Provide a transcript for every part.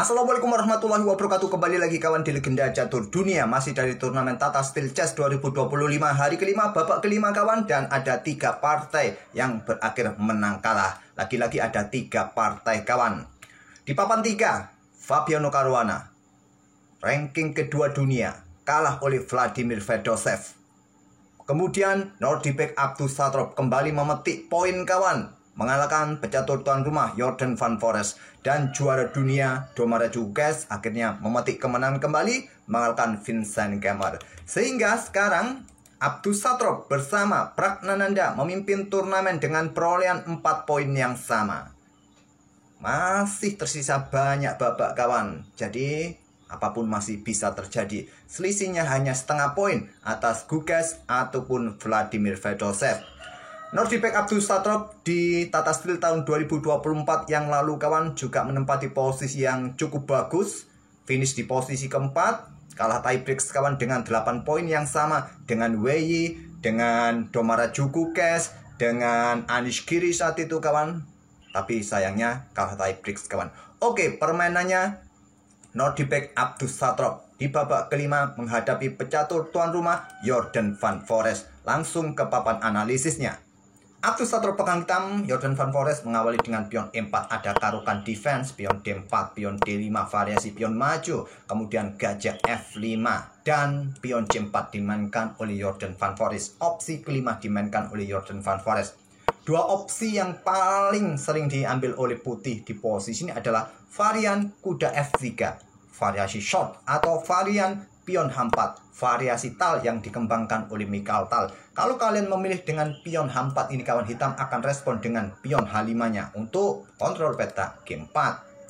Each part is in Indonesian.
Assalamualaikum warahmatullahi wabarakatuh. Kembali lagi kawan di Legenda Catur Dunia. Masih dari turnamen Tata Steel Chess 2025 hari kelima, babak kelima kawan. Dan ada 3 partai yang berakhir menang kalah. Lagi-lagi ada 3 partai kawan. Di papan 3, Fabiano Caruana, ranking kedua dunia, kalah oleh Vladimir Fedosev. Kemudian Nordibek Abdussatrov kembali memetik poin kawan, mengalahkan pecatur tuan rumah Jordan Van Forest. Dan juara dunia Domara Juges akhirnya memetik kemenangan kembali, mengalahkan Vincent Kemmer. Sehingga sekarang Abdussatrov bersama Pragnananda memimpin turnamen dengan perolehan 4 poin yang sama. Masih tersisa banyak babak kawan, jadi apapun masih bisa terjadi. Selisihnya hanya setengah poin atas Guges ataupun Vladimir Fedosev. Nordibek Abdussatrov di Tata Steel tahun 2024 yang lalu kawan juga menempati posisi yang cukup bagus. Finish di posisi keempat, kalah tiebreak kawan dengan 8 poin yang sama dengan Wei, dengan Domara Juguges, dengan Anish Giri saat itu kawan. Tapi sayangnya kalah tiebreak kawan. Oke, permainannya Nordibek Abdussatrov di babak kelima menghadapi pecatur tuan rumah Jordan Van Forest. Langsung ke papan analisisnya. Abdussatrov pegang hitam, Jordan Van Forest mengawali dengan pion E4, ada karukan defense, pion D4, pion D5, variasi pion maju, kemudian gajah F5, dan pion C4 dimainkan oleh Jordan Van Forest. Opsi kelima dimainkan oleh Jordan Van Forest. Dua opsi yang paling sering diambil oleh putih di posisi ini adalah varian kuda F3, variasi short, atau varian pion H4, variasi Tal yang dikembangkan oleh Mikhail Tal. Kalau kalian memilih dengan pion H4 ini kawan, hitam akan respon dengan pion H5-nya untuk kontrol peta G4.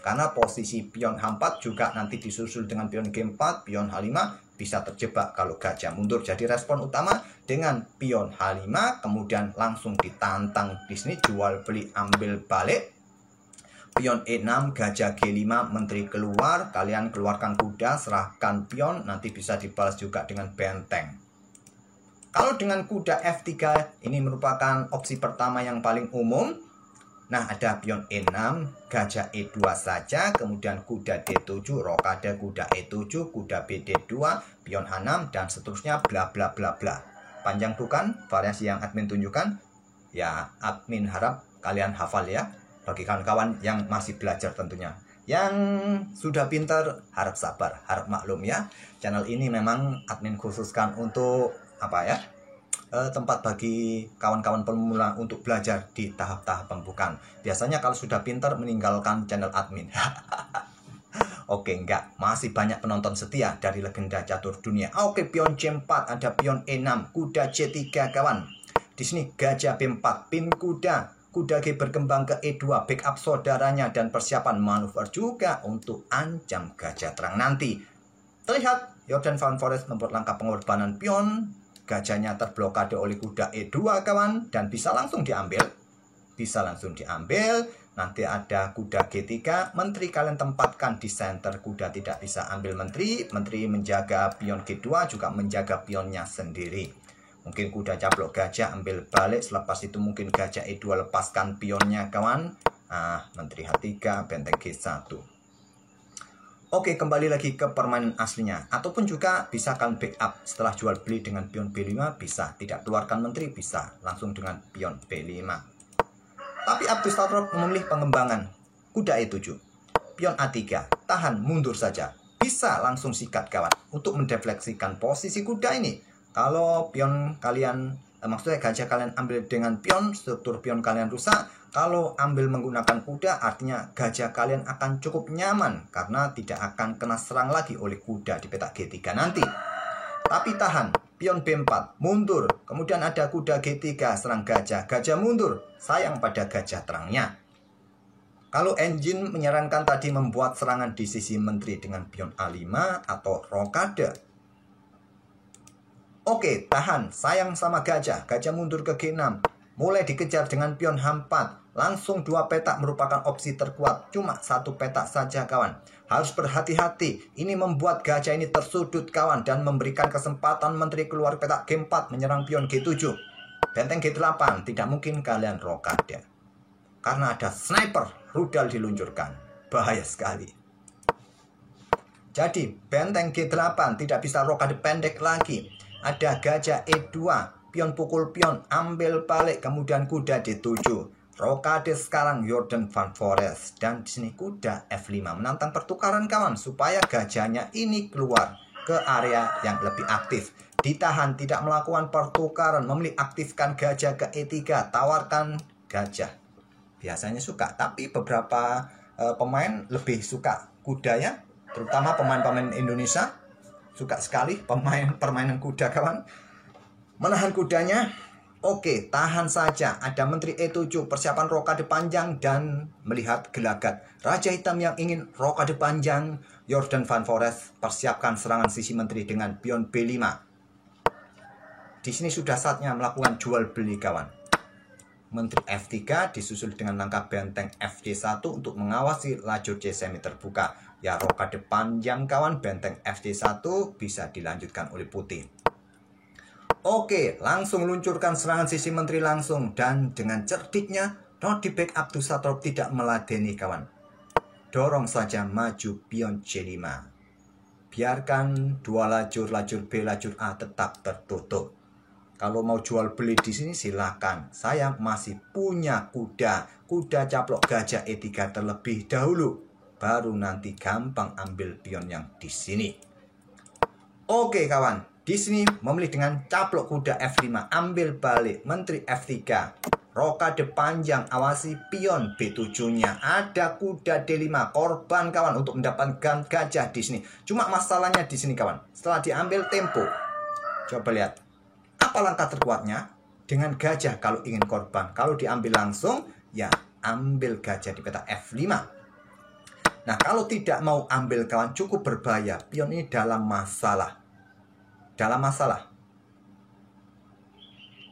Karena posisi pion H4 juga nanti disusul dengan pion G4, pion H5 bisa terjebak kalau gajah mundur. Jadi respon utama dengan pion H5, kemudian langsung ditantang di sini, jual beli ambil balik. Pion E6, gajah G5, menteri keluar, kalian keluarkan kuda, serahkan pion, nanti bisa dibalas juga dengan benteng. Kalau dengan kuda F3, ini merupakan opsi pertama yang paling umum. Nah, ada pion E6, gajah E2 saja, kemudian kuda D7, rokade kuda E7, kuda BD2, pion H6, dan seterusnya, bla bla bla bla. Panjang bukan variasi yang admin tunjukkan? Ya, admin harap kalian hafal ya. Bagi kawan-kawan yang masih belajar tentunya. Yang sudah pintar harap sabar, harap maklum ya. Channel ini memang admin khususkan untuk tempat bagi kawan-kawan pemula untuk belajar di tahap-tahap pembukaan. Biasanya kalau sudah pintar meninggalkan channel admin. Oke, enggak, masih banyak penonton setia dari Legenda Catur Dunia. Oke, pion C4, ada pion E6, kuda C3 kawan. Di sini gajah B4, pin kuda. Kuda G berkembang ke E2, backup saudaranya, dan persiapan manuver juga untuk ancam gajah terang nanti. Terlihat Jordan Van Forest membuat langkah pengorbanan pion. Gajahnya terblokade oleh kuda E2 kawan, dan bisa langsung diambil. Nanti ada kuda G3, menteri kalian tempatkan di center, kuda tidak bisa ambil menteri. Menteri menjaga pion G2, juga menjaga pionnya sendiri. Mungkin kuda caplok gajah ambil balik, selepas itu mungkin gajah E2 lepaskan pionnya kawan. Menteri H3, benteng G1. Oke, kembali lagi ke permainan aslinya. Ataupun juga bisa kalian backup setelah jual beli dengan pion B5, bisa. Tidak keluarkan menteri, bisa. Langsung dengan pion B5. Tapi Abdussatrov memilih pengembangan kuda E7. Pion A3, tahan, mundur saja. Bisa langsung sikat kawan untuk mendefleksikan posisi kuda ini. Kalau pion kalian, maksudnya gajah kalian ambil dengan pion, struktur pion kalian rusak. Kalau ambil menggunakan kuda, artinya gajah kalian akan cukup nyaman karena tidak akan kena serang lagi oleh kuda di peta G3 nanti. Tapi tahan, pion B4, mundur. Kemudian ada kuda G3, serang gajah. Gajah mundur, sayang pada gajah terangnya. Kalau engine menyarankan tadi membuat serangan di sisi menteri dengan pion A5 atau rokade. Oke, tahan, sayang sama gajah. Gajah mundur ke G6. Mulai dikejar dengan pion H4. Langsung 2 petak merupakan opsi terkuat. Cuma 1 petak saja kawan. Harus berhati-hati. Ini membuat gajah ini tersudut kawan. Dan memberikan kesempatan menteri keluar petak G4 menyerang pion G7. Benteng G8. Tidak mungkin kalian rokade. Karena ada sniper rudal diluncurkan. Bahaya sekali. Jadi benteng G8 tidak bisa rokade pendek lagi. Ada gajah E2, pion pukul pion, ambil balik, kemudian kuda D7. Rokade sekarang Jordan Van Forests. Dan di sini kuda F5 menantang pertukaran kawan supaya gajahnya ini keluar ke area yang lebih aktif. Ditahan, tidak melakukan pertukaran, memilih aktifkan gajah ke E3, tawarkan gajah. Biasanya suka, tapi beberapa pemain lebih suka kudanya, terutama pemain-pemain Indonesia suka sekali permainan kuda kawan. Menahan kudanya. Oke, tahan saja. Ada Menteri E7, persiapan rokade panjang dan melihat gelagat. Raja Hitam yang ingin rokade panjang, Jordan Van Forests, persiapkan serangan sisi Menteri dengan pion B5. Di sini sudah saatnya melakukan jual beli kawan. Menteri F3 disusul dengan langkah benteng FD1 untuk mengawasi lajur C semi terbuka. Ya, rokade panjang kawan, benteng FD1 bisa dilanjutkan oleh putih. Oke, langsung luncurkan serangan sisi Menteri langsung. Dan dengan cerdiknya, not di backup Abdussatrob tidak meladeni kawan. Dorong saja maju pion C5. Biarkan dua lajur B, lajur A tetap tertutup. Kalau mau jual beli di sini silakan. Saya masih punya kuda caplok gajah E3 terlebih dahulu. Baru nanti gampang ambil pion yang di sini. Oke kawan. Di sini memilih dengan caplok kuda F5, ambil balik, Menteri F3, rokade panjang, awasi pion B7-nya, ada kuda D5, korban kawan untuk mendapatkan gajah di sini. Cuma masalahnya di sini kawan, setelah diambil tempo, coba lihat, apa langkah terkuatnya? Dengan gajah kalau ingin korban, kalau diambil langsung, ya ambil gajah di peta F5. Nah kalau tidak mau ambil kawan, cukup berbahaya, pion ini dalam masalah.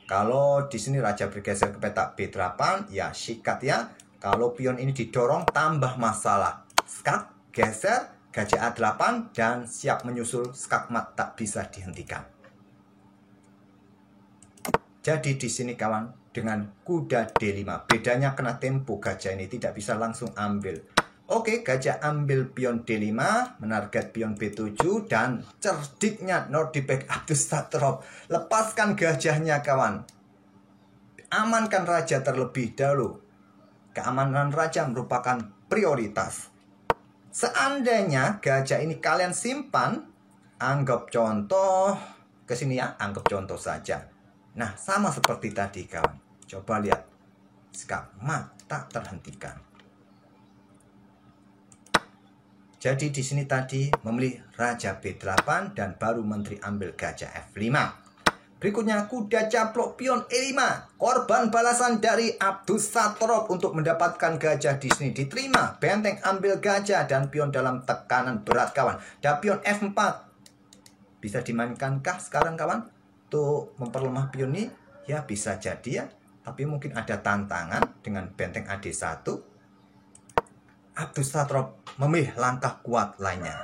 Kalau di sini raja bergeser ke peta B8, ya sikat ya. Kalau pion ini didorong tambah masalah. Skak, geser, gajah A8 dan siap menyusul skakmat tak bisa dihentikan. Jadi di sini kawan dengan kuda D5, bedanya kena tempo gajah ini tidak bisa langsung ambil. Oke, gajah ambil pion D5, menarget pion B7, dan cerdiknya Nordic back Abdussatrob. Lepaskan gajahnya kawan. Amankan raja terlebih dahulu. Keamanan raja merupakan prioritas. Seandainya gajah ini kalian simpan, anggap contoh, kesini ya, anggap contoh saja. Nah, sama seperti tadi kawan. Coba lihat, skakmat tak terhentikan. Jadi di sini tadi memilih raja B8 dan baru menteri ambil gajah F5. Berikutnya kuda caplok pion E5. Korban balasan dari Abdussatrob untuk mendapatkan gajah di sini diterima. Benteng ambil gajah dan pion dalam tekanan berat kawan. Dan pion F4. Bisa dimainkankah sekarang kawan? Untuk memperlemah pion ini? Ya bisa jadi ya. Tapi mungkin ada tantangan dengan benteng AD1. Abdussatrob memilih langkah kuat lainnya.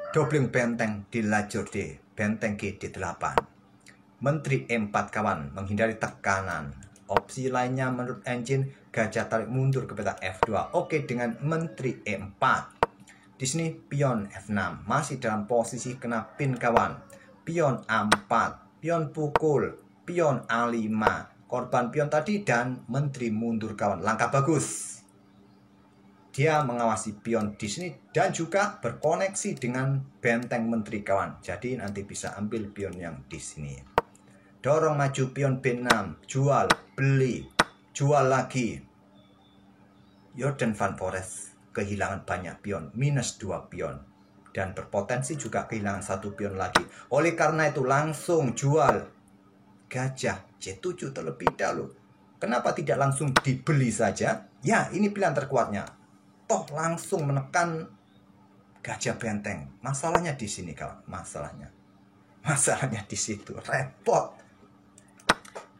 Dobling benteng di lajur D, benteng G D8. Menteri E4 kawan, menghindari tekanan. Opsi lainnya menurut engine, gajah tarik mundur ke peta F2. Oke dengan Menteri E4. Di sini pion F6, masih dalam posisi kena pin kawan. Pion A4, pion pukul, pion A5. Korban pion tadi dan Menteri mundur kawan. Langkah bagus. Dia mengawasi pion di sini dan juga berkoneksi dengan benteng menteri kawan. Jadi nanti bisa ambil pion yang di sini. Dorong maju pion B6, jual, beli, jual lagi. Jordan Van Forests kehilangan banyak pion, minus 2 pion. Dan berpotensi juga kehilangan 1 pion lagi. Oleh karena itu langsung jual gajah C7 terlebih dahulu. Kenapa tidak langsung dibeli saja? Ya ini pilihan terkuatnya. Toh langsung menekan gajah benteng. Masalahnya di sini kawan, masalahnya di situ, repot.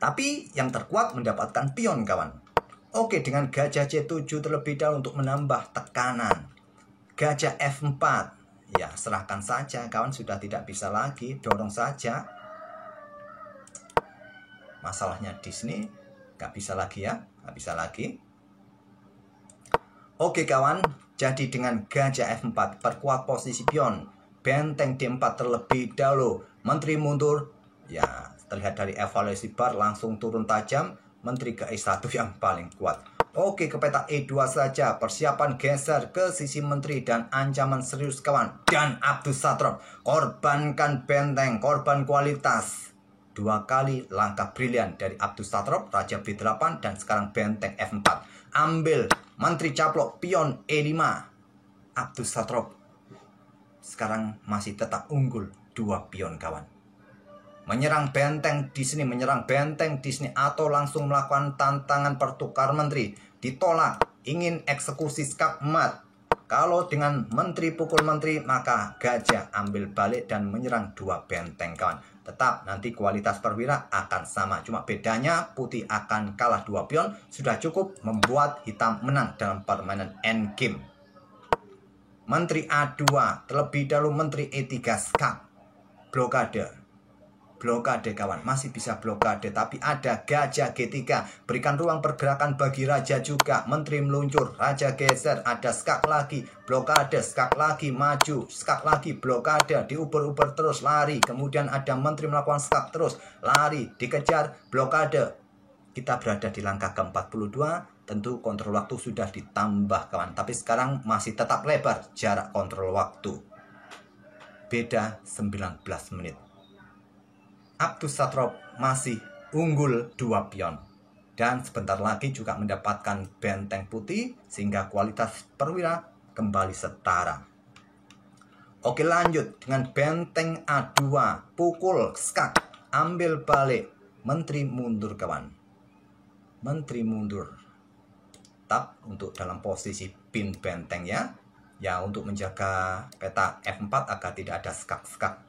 Tapi yang terkuat mendapatkan pion kawan. Oke, dengan gajah C7 terlebih dahulu untuk menambah tekanan. Gajah F4, ya serahkan saja kawan, sudah tidak bisa lagi, dorong saja. Masalahnya di sini nggak bisa lagi ya, nggak bisa lagi. Oke kawan, Jadi dengan gajah F4 perkuat posisi pion, benteng D4 terlebih dahulu. Menteri mundur, ya terlihat dari evaluasi bar langsung turun tajam. Menteri ke E1 yang paling kuat. Oke, ke petak E2 saja. Persiapan geser ke sisi menteri dan ancaman serius kawan. Dan Abdus Satrop, korbankan benteng, korban kualitas. 2 kali langkah brilian dari Abdus Satrop, Raja B8 dan sekarang benteng F4. Ambil menteri caplok pion E5. Abdus Satrop sekarang masih tetap unggul 2 pion kawan. Menyerang benteng di sini, menyerang benteng di sini, atau langsung melakukan tantangan pertukar menteri. Ditolak, ingin eksekusi skak mat. Kalau dengan menteri pukul menteri, maka gajah ambil balik dan menyerang 2 benteng kawan. Tetap nanti kualitas perwira akan sama. Cuma bedanya putih akan kalah 2 pion. Sudah cukup membuat hitam menang dalam permainan endgame. Menteri A2, terlebih dahulu menteri E3 skak. Blokade. Blokade kawan, masih bisa blokade, tapi ada gajah G3, berikan ruang pergerakan bagi raja juga. Menteri meluncur, raja geser, ada skak lagi, blokade, skak lagi, maju, skak lagi, blokade, diuber-uber terus, lari. Kemudian ada menteri melakukan skak terus, lari, dikejar, blokade. Kita berada di langkah ke-42, tentu kontrol waktu sudah ditambah kawan, tapi sekarang masih tetap lebar jarak kontrol waktu, beda 19 menit. Abdus Satrop masih unggul 2 pion. Dan sebentar lagi juga mendapatkan benteng putih sehingga kualitas perwira kembali setara. Oke, lanjut dengan benteng A2. Pukul, skak, ambil balik. Menteri mundur kawan. Menteri mundur. Tetap untuk dalam posisi pin benteng ya. Ya, untuk menjaga peta F4 agar tidak ada skak-skak.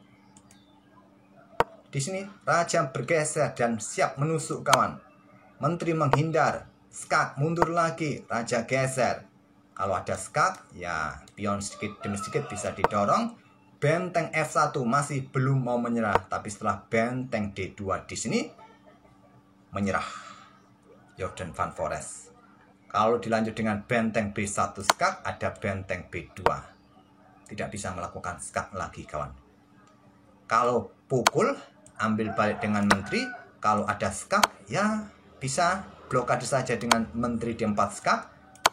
Di sini raja bergeser dan siap menusuk kawan. Menteri menghindar, skak mundur lagi, raja geser. Kalau ada skak, ya pion sedikit demi sedikit bisa didorong. Benteng F1 masih belum mau menyerah, tapi setelah benteng D2 di sini menyerah. Jordan Van Forest. Kalau dilanjut dengan benteng B1 skak, ada benteng B2. Tidak bisa melakukan skak lagi kawan. Kalau pukul, ambil balik dengan menteri. Kalau ada skak, ya bisa blokade saja dengan menteri D4 skak,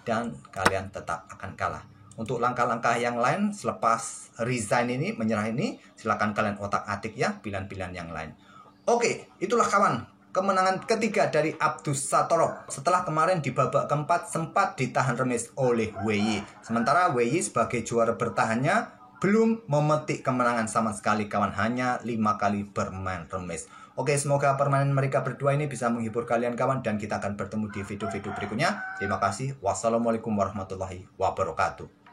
dan kalian tetap akan kalah. Untuk langkah-langkah yang lain selepas resign ini, menyerah ini, silakan kalian otak-atik ya pilihan-pilihan yang lain. Oke, itulah kawan kemenangan ketiga dari Abdus Satrop. Setelah kemarin di babak keempat sempat ditahan remis oleh WY. Sementara WY sebagai juara bertahannya belum memetik kemenangan sama sekali kawan, hanya 5 kali bermain remis. Oke, semoga permainan mereka berdua ini bisa menghibur kalian kawan, dan kita akan bertemu di video-video berikutnya. Terima kasih. Wassalamualaikum warahmatullahi wabarakatuh.